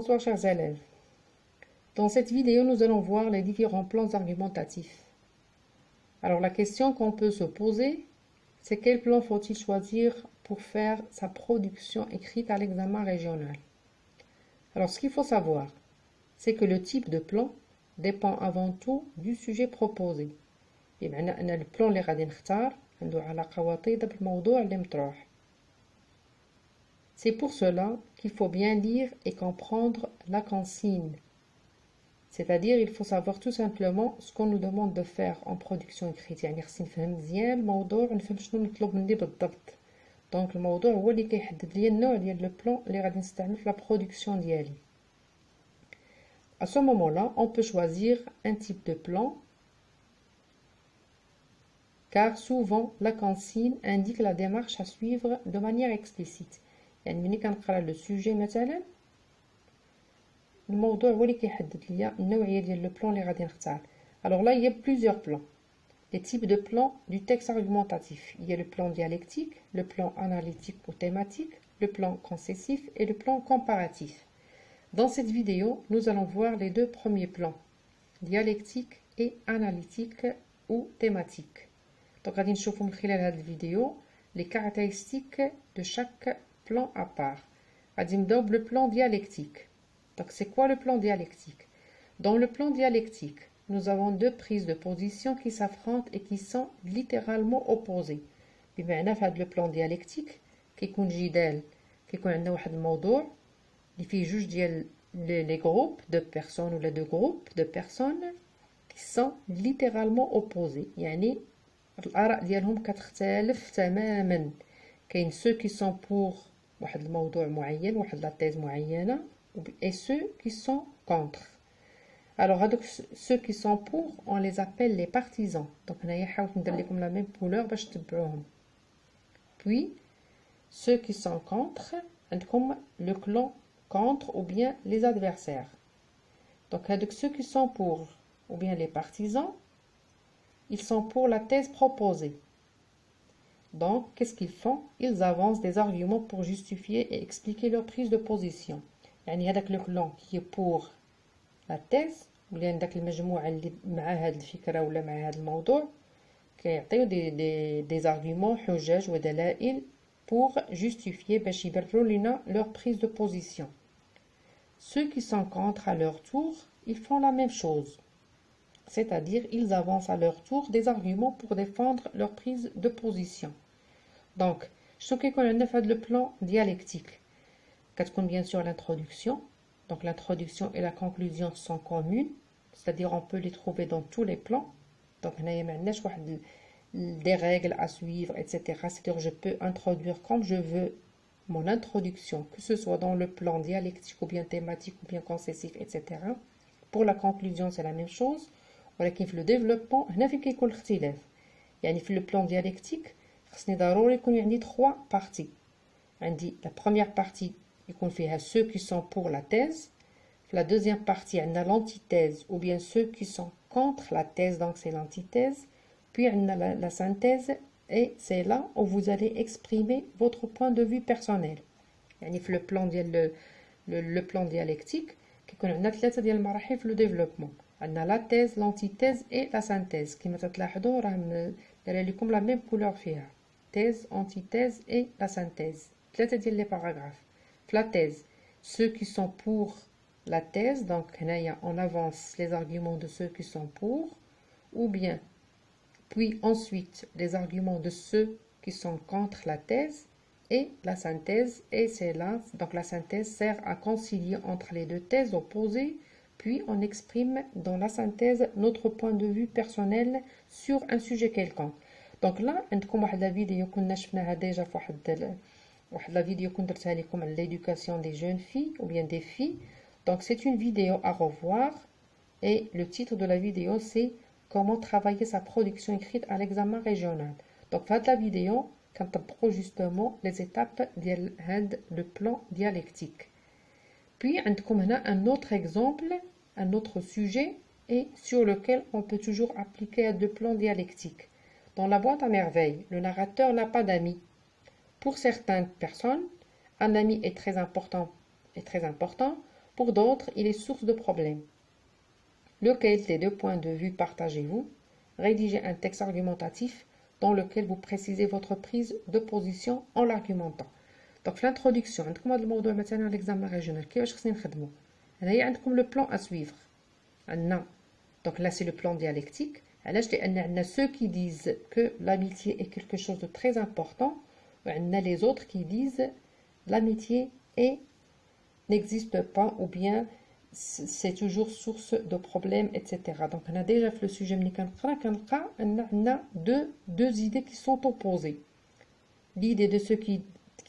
Bonsoir chers élèves. Dans cette vidéo, nous allons voir les différents plans argumentatifs. Alors la question qu'on peut se poser, c'est quel plan faut-il choisir pour faire sa production écrite à l'examen régional? Alors ce qu'il faut savoir, c'est que le type de plan dépend avant tout du sujet proposé. بمعنى أن البلان اللي غادي نختار عنده علاقة وطيدة بالموضوع اللي مطروح. C'est pour cela qu'il faut bien lire et comprendre la consigne. C'est-à-dire, il faut savoir tout simplement ce qu'on nous demande de faire en production écrite. يعني خصني نفهم مزيان الموضوع ونفهم شنو مطلوب مني بالضبط. دونك الموضوع هو اللي كيحدد لي النوع ديال لو بلان اللي غادي نستعمل في لا برودكسيون ديالي. À ce moment-là, on peut choisir un type de plan car souvent la consigne indique la démarche à suivre de manière explicite. يعني ملي كنقرا لو سوجي مثلا الموضوع هو اللي كيحدد ليا النوعيه ديال لو بلان اللي غادي نختار. Alors là, il y a plusieurs plans. Les types de plans du texte argumentatif. Il y a le plan dialectique, le plan analytique ou thématique, le plan concessif et le plan comparatif. Dans cette vidéo, nous allons voir les deux premiers plans, dialectique et analytique ou thématique. Donc, غادي نشوفوا من خلال هذه الفيديو les caractéristiques de chaque plan à part. غادي نبداو le plan dialectique. Donc, c'est quoi le plan dialectique? Dans le plan dialectique, nous avons deux prises de position qui s'affrontent et qui sont littéralement opposées. بمعنى في هذا le plan dialectique كيكون جدال كيكون عندنا واحد الموضوع اللي فيه جوج ديال les groupes de personnes ou les deux groupes de personnes qui sont littéralement opposés. يعني الآراء ديالهم كتختلف تماما. كاين ceux qui sont pour واحد الموضوع معين واحد لا thèse معينة et ceux qui sont contre. Alors ceux qui sont pour, on les appelle les partisans. Donc هنايا حاولت ندير لكم la même couleur باش تتبعوهم. Puis ceux qui sont contre, عندكم le clan contre ou bien les adversaires. Donc هذوك ceux qui sont pour ou bien les partisans, ils sont pour la thèse proposée. Donc qu'est-ce qu'ils font? Ils avancent des arguments pour justifier et expliquer leur prise de position. يعني هذاك le clan qui est pour la thèse ولا عندك المجموعة اللي مع هذه الفكرة ولا مع هذا الموضوع كيعطيو des arguments حجج ودلائل pour justifier باش يبرروا لنا leur prise de position. Ceux qui sont contre à leur tour, ils font la même chose. C'est-à-dire ils avancent à leur tour des arguments pour défendre leur prise de position. Donc, شنو كيكون عندنا في هذا le plan dialectique? كتكون bien sûr l'introduction. Donc l'introduction et la conclusion sont communes, c'est-à-dire on peut les trouver dans tous les plans. Donc هنايا ما عندناش واحد des règles à suivre, etc. C'est-à-dire je peux introduire comme je veux mon introduction, que ce soit dans le plan dialectique ou bien thématique ou bien concessif, etc. Pour la conclusion, c'est la même chose. ولكن في le développement هنا فين كيكون الاختلاف. يعني في le plan dialectique خصني ضروري يكون عندي 3 parties. عندي la première partie يكون فيها ceux qui sont pour la thèse. La deuxième partie, on a l'antithèse ou bien ceux qui sont contre la thèse, donc c'est l'antithèse. Puis on a la synthèse et c'est là où vous allez exprimer votre point de vue personnel. يعني في le plan dialectique كيكون عندنا 3 ديال المراحل في le développement. عندنا la thèse, l'antithèse et la synthèse. كما تلاحظوا راه دايره لكم la même couleur فيها. Thèse, antithèse et la synthèse. 3 ديال les paragraphes. La thèse, ceux qui sont pour la thèse, donc on avance les arguments de ceux qui sont pour, ou bien, puis ensuite les arguments de ceux qui sont contre la thèse, et la synthèse, et c'est là, donc la synthèse sert à concilier entre les deux thèses opposées, puis on exprime dans la synthèse notre point de vue personnel sur un sujet quelconque. Donc là, عندكم واحد la vidéo كنا شفناها déjà في واحد la vidéo كنت درتها لكم على l'éducation des jeunes filles ou bien des filles. Donc c'est une vidéo à revoir et le titre de la vidéo c'est comment travailler sa production écrite à l'examen régional. Donc في هاد la vidéo كنطبقوا justement les étapes ديال هاد le plan dialectique. Puis عندكم هنا un autre exemple, un autre sujet et sur lequel on peut toujours appliquer le plan dialectique. Dans la boîte à merveilles, le narrateur n'a pas d'amis. Pour certaines personnes, un ami est très important. Pour d'autres, il est source de problèmes. Lequel des deux points de vue partagez-vous? Rédigez un texte argumentatif dans lequel vous précisez votre prise de position en l'argumentant. Donc, في l'introduction, عندكم هذا الموضوع مثلا l'examen régional كيفاش خصني نخدمو؟ هنايا عندكم le plan à suivre. عندنا donc là c'est le plan dialectique. علاش؟ لأن عندنا ceux qui disent que l'amitié est quelque chose de très important et عندنا les autres qui disent l'amitié n'existe pas ou bien c'est toujours source de problèmes, etc. Donc, on a déjà fait le sujet, on a deux idées qui sont opposées. L'idée de ceux qui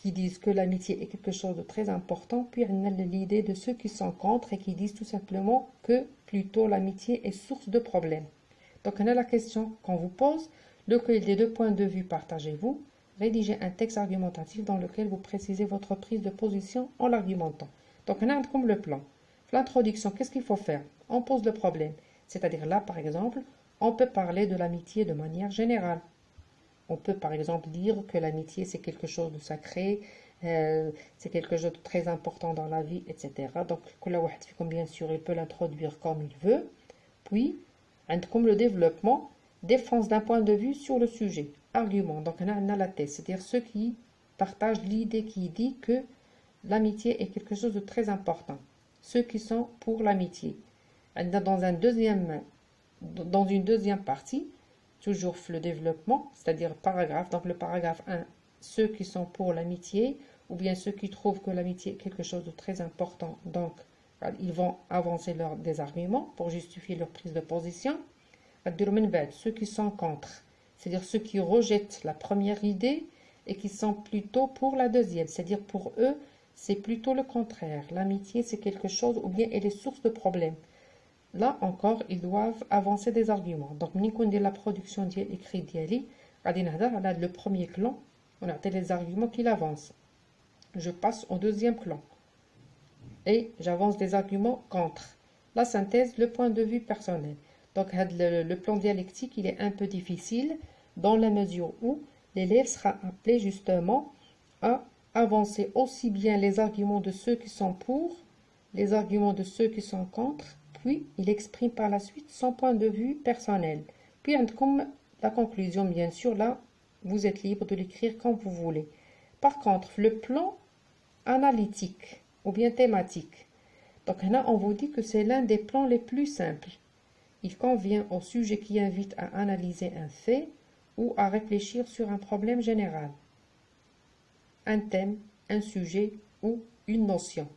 disent que l'amitié est quelque chose de très important, puis on a l'idée de ceux qui sont contre et qui disent tout simplement que plutôt l'amitié est source de problèmes. Donc, on a la question qu'on vous pose, lequel des deux points de vue partagez-vous? Rédigez un texte argumentatif dans lequel vous précisez votre prise de position en l'argumentant. Donc, on a comme le plan. L'introduction, qu'est-ce qu'il faut faire? On pose le problème. C'est-à-dire là, par exemple, on peut parler de l'amitié de manière générale. On peut, par exemple, dire que l'amitié, c'est quelque chose de sacré, c'est quelque chose de très important dans la vie, etc. Donc, bien sûr, il peut l'introduire comme il veut. Puis, comme le développement, défense d'un point de vue sur le sujet. Argument, donc on a la thèse, c'est-à-dire ceux qui partagent l'idée qui dit que l'amitié est quelque chose de très important. Ceux qui sont pour l'amitié. Dans une deuxième partie, toujours le développement, c'est-à-dire paragraphe, donc le paragraphe 1, ceux qui sont pour l'amitié, ou bien ceux qui trouvent que l'amitié est quelque chose de très important, donc ils vont avancer des arguments pour justifier leur prise de position. Ceux qui sont contre, c'est-à-dire ceux qui rejettent la première idée et qui sont plutôt pour la deuxième, c'est-à-dire pour eux, c'est plutôt le contraire. L'amitié, c'est quelque chose, ou bien elle est source de problèmes. Là encore, ils doivent avancer des arguments. Donc, la production écrite d'Yali, le premier clan, on a les arguments qu'il avance. Je passe au deuxième clan. Et j'avance des arguments contre. La synthèse, le point de vue personnel. Donc, le plan dialectique, il est un peu difficile dans la mesure où l'élève sera appelé justement à avancer aussi bien les arguments de ceux qui sont pour, les arguments de ceux qui sont contre, puis il exprime par la suite son point de vue personnel. Puis, comme la conclusion, bien sûr, là, vous êtes libre de l'écrire quand vous voulez. Par contre, le plan analytique ou bien thématique, donc là, on vous dit que c'est l'un des plans les plus simples. Il convient au sujet qui invite à analyser un fait ou à réfléchir sur un problème général, un thème, un sujet ou une notion.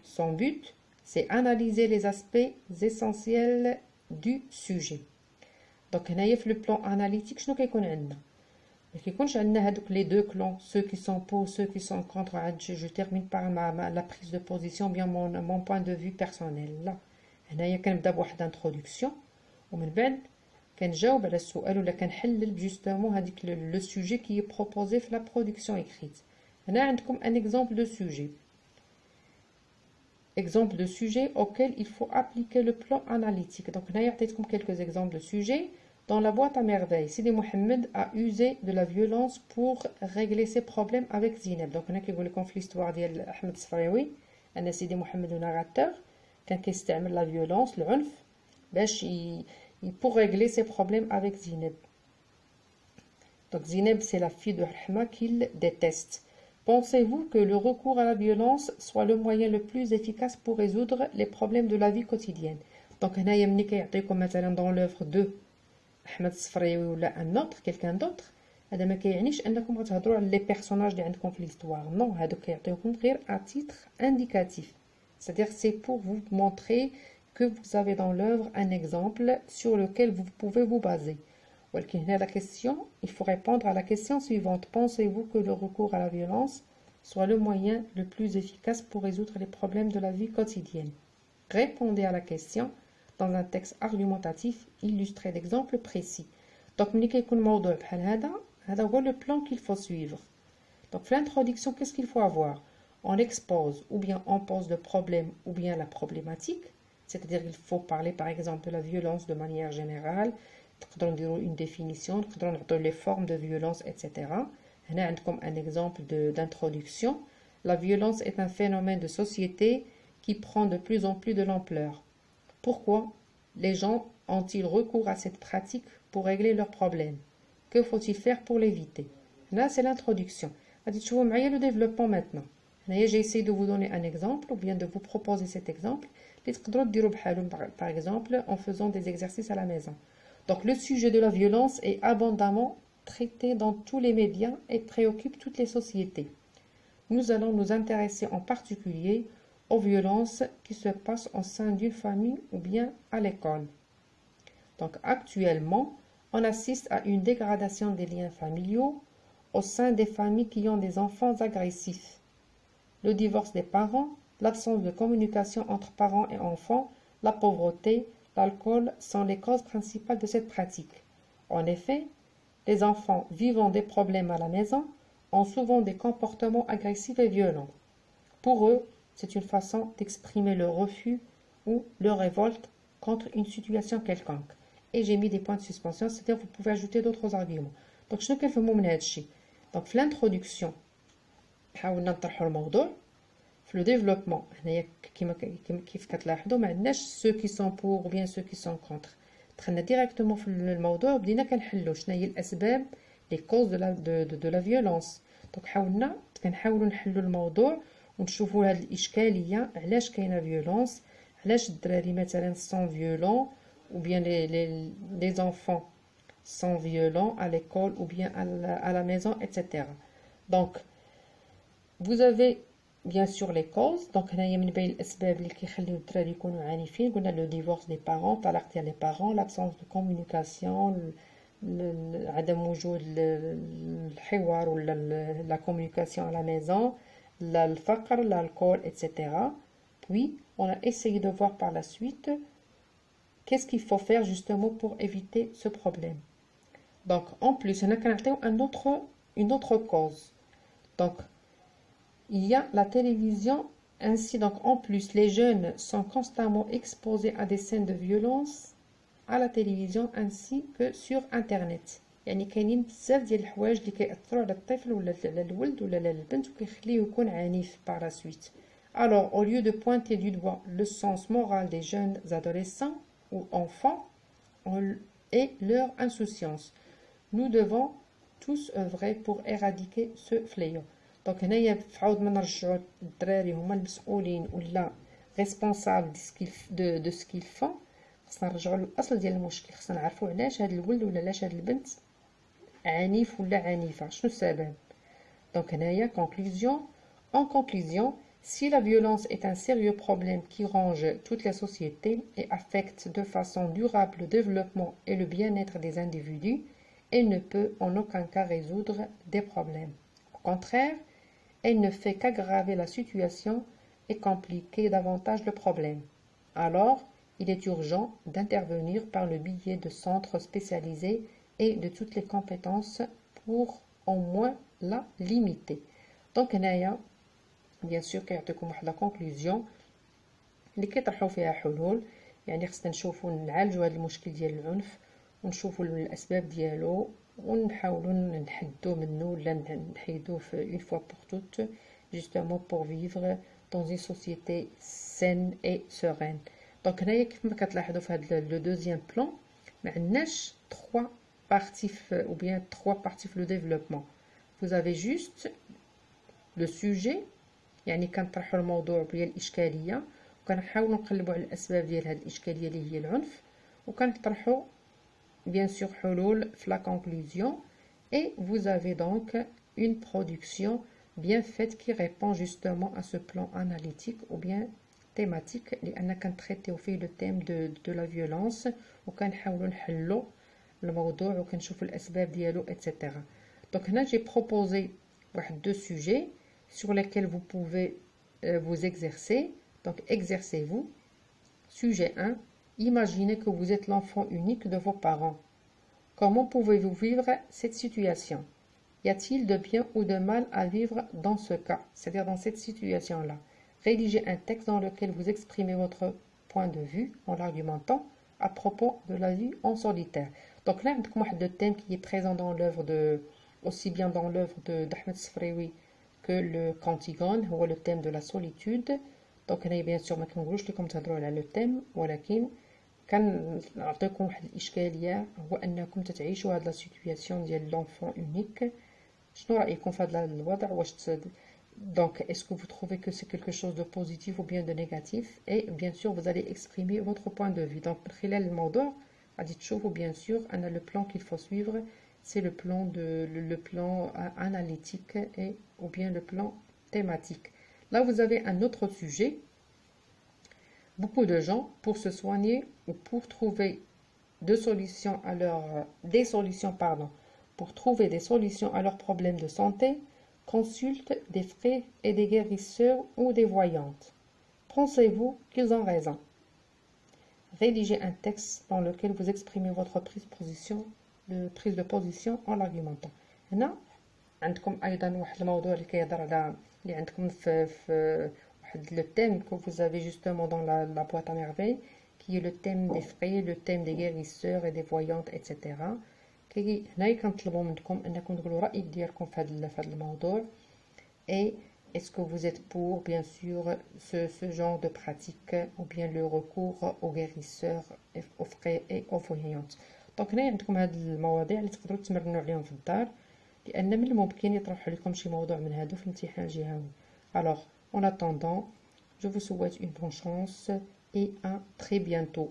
Son but, c'est analyser les aspects essentiels du sujet. Donc, le plan analytique, je ne connais pas. Les deux clans, ceux qui sont pour, ceux qui sont contre. Je termine par la prise de position, bien mon point de vue personnel. Là, كنبدا بواحد introduction ومن بعد كنجاوب على السؤال ولا كنحلل justement هذيك le sujet qui est proposé في la production écrite. هنا عندكم un exemple de sujet. Exemple de sujet auquel il faut appliquer le plan analytique. Donc, هنا يعطيتكم quelques exemples de sujets. Dans la boîte à merveille, Sidi Mohamed a usé de la violence pour régler ses problèmes avec Zineb. Donc, on a كيقول لكم في l'histoire ديال أحمد الصفراوي أن سيدي محمد le narrateur كان كيستعمل la violence, العنف باش pour régler ses problèmes avec Zineb. Donc, Zineb, c'est la fille de Rahma qu'il déteste. Pensez-vous que le recours à la violence soit le moyen le plus efficace pour résoudre les problèmes de la vie quotidienne? Donc, هنايا ملي كيعطيكم مثلا dans l'œuvre de أحمد الصفراوي ولا un autre, quelqu'un d'autre, هذا ما كيعنيش أنكم غتهضروا على les personnages اللي عندكم في l'histoire. Non, هادو كيعطيوكم غير à titre indicatif. C'est-à-dire c'est pour vous montrer que vous avez dans l'œuvre un exemple sur lequel vous pouvez vous baser. La question, il faut répondre à la question suivante. Pensez-vous que le recours à la violence soit le moyen le plus efficace pour résoudre les problèmes de la vie quotidienne? Répondez à la question dans un texte argumentatif illustré d'exemples précis. Donc, le plan qu'il faut suivre. Donc, l'introduction, qu'est-ce qu'il faut avoir? On expose ou bien on pose le problème ou bien la problématique. C'est-à-dire qu'il faut parler par exemple de la violence de manière générale, une définition, les formes de violence, etc. On a comme un exemple d'introduction. La violence est un phénomène de société qui prend de plus en plus de l'ampleur. Pourquoi les gens ont-ils recours à cette pratique pour régler leurs problèmes? Que faut-il faire pour l'éviter? Là, c'est l'introduction. Le développement maintenant. J'ai essayé de vous donner un exemple ou bien de vous proposer cet exemple. Par exemple, en faisant des exercices à la maison. Donc, le sujet de la violence est abondamment traité dans tous les médias et préoccupe toutes les sociétés. Nous allons nous intéresser en particulier aux violences qui se passent au sein d'une famille ou bien à l'école. Donc actuellement, on assiste à une dégradation des liens familiaux au sein des familles qui ont des enfants agressifs. Le divorce des parents, l'absence de communication entre parents et enfants, la pauvreté, l'alcool sont les causes principales de cette pratique. En effet, les enfants vivant des problèmes à la maison ont souvent des comportements agressifs et violents. Pour eux, c'est une façon d'exprimer leur refus ou leur révolte contre une situation quelconque. Et j'ai mis des points de suspension, c'est-à-dire que vous pouvez ajouter d'autres arguments. Donc, شنو كنفهموا من هذا الشيء؟ Donc, في l'introduction, حاولنا نطرحوا الموضوع. في le développement, هنايا كيف كتلاحظوا ما عندناش ceux qui sont pour ou bien ceux qui sont contre. دخلنا directement في الموضوع وبدينا كنحلوا شنو هي الأسباب les causes de la violence. Donc, كنحاولوا نحلوا الموضوع ونشوفوا هذه الإشكالية علاش كاينة violence, علاش الدراري مثلا sont violents ou bien les enfants sont violents à l'école ou bien à la maison, etc. Donc, vous avez bien sûr les causes. Donc, هنايا من بين الأسباب اللي كيخليو الدراري يكونوا عنيفين قلنا le divorce des parents, طلاق ديال les parents, l'absence de communication, عدم وجود الحوار ولا la communication à la maison, le فقر, l'alcool, etc. Puis, on a essayé de voir par la suite qu'est-ce qu'il faut faire justement pour éviter ce problème. Donc, en plus, on a une autre cause. Donc, il y a la télévision. Ainsi, donc, en plus, les jeunes sont constamment exposés à des scènes de violence à la télévision ainsi que sur Internet. يعني كاينين بزاف ديال الحوايج اللي كيأثروا على الطفل ولا على الولد ولا على البنت وكيخليه يكون عنيف par la suite. Alors, au lieu de pointer du doigt le sens moral des jeunes adolescents ou enfants et leur insouciance, nous devons tous œuvrer pour éradiquer ce fléau. Donc هنايا فعاود ما نرجعوا الدراري هما المسؤولين ولا responsables de ce qu'ils font. خصنا نرجعوا للاصل ديال المشكل. خصنا نعرفوا علاش هذا الولد ولا علاش هذه البنت عنيف ولا عنيفه، شنو السبب. Donc هنايا en conclusion, si la violence est un sérieux problème qui ronge toute la société et affecte de façon durable le développement et le bien-être des individus, elle ne peut en aucun cas résoudre des problèmes. Au contraire, elle ne fait qu'aggraver la situation et compliquer davantage le problème. Alors, il est urgent d'intervenir par le biais de centres spécialisés et de toutes les compétences pour au moins la limiter. Donc, هنايا bien sûr كيعطيكم واحد لا كونكلوزيون اللي كيطرحوا فيها حلول. يعني خصنا نشوفوا نعالجوا هذا المشكل ديال العنف ونشوفوا الاسباب ديالو ونحاولوا نحدوا منه ولا نحيدوه une fois pour toutes justement pour vivre dans une société saine et sereine. Donc هنايا كيف ما كتلاحظوا في هذا le deuxième plan ما عندناش trois parties ou bien trois parties في le développement. Vous avez juste le sujet يعني كنطرحوا الموضوع ديال الاشكاليه وكنحاولوا نقلبوا على الاسباب ديال هذه الاشكاليه اللي هي العنف وكنطرحوا bien sûr حلول في la conclusion et vous avez donc une production bien faite qui répond justement à ce plan analytique ou bien thématique لأن كنتريتيو فيه le thème de la violence وكنحاولوا نحلوا الموضوع وكنشوفوا الأسباب ديالو etc. Donc هنا j'ai proposé واحد deux sujets sur lesquels vous pouvez vous exercer. Donc exercez-vous. Sujet 1. Imaginez que vous êtes l'enfant unique de vos parents. Comment pouvez-vous vivre cette situation? Y a-t-il de bien ou de mal à vivre dans ce cas, c'est-à-dire dans cette situation-là? Rédigez un texte dans lequel vous exprimez votre point de vue en l'argumentant à propos de la vie en solitaire. Donc là, on a un thème qui est présent dans l'œuvre aussi bien dans l'œuvre d'Ahmed Sfraoui que le Cantigone, ou le thème de la solitude. دونك هنايا بيان سور ما كنقولوش لكم تهضروا على لو تيم، ولكن كنعطيكم واحد الاشكاليه، هو انكم تتعيشوا هاد لا سيتوياسيون ديال لونفون اونيك. شنو رايكم في هذا الوضع؟ واش donc est-ce que vous trouvez que c'est quelque chose de positif ou bien de négatif? Et bien sûr vous allez exprimer votre point de vue. donc من خلال الموضوع غادي تشوفوا bien sûr ان le plan qu'il faut suivre c'est le plan analytique et ou bien le plan thématique. Là vous avez un autre sujet. Beaucoup de gens, pour se soigner ou pour trouver des solutions pour trouver des solutions à leurs problèmes de santé, consultent des frères et des guérisseurs ou des voyantes. Pensez-vous qu'ils ont raison? Rédigez un texte dans lequel vous exprimez votre prise de position en l'argumentant. هنا عندكم ايضا واحد الموضوع اللي كيهضر على اللي عندكم في واحد le thème que vous avez justement dans la boîte à merveilles, qui est le thème des frères, le thème des guérisseurs et des voyantes, etc. هنايا كنطلبوا منكم انكم تقولوا رايك ديالكم في هذا الموضوع. et est-ce que vous êtes pour bien sûr ce genre de pratique ou bien le recours aux guérisseurs, aux frères et aux voyantes. دونك هنا عندكم هاد المواضيع اللي تقدروا تمرنوا عليهم في الدار، لان من الممكن يطرح لكم شي موضوع من هادو في الامتحان جهوي. alors en attendant je vous souhaite une bonne chance et à très bientôt.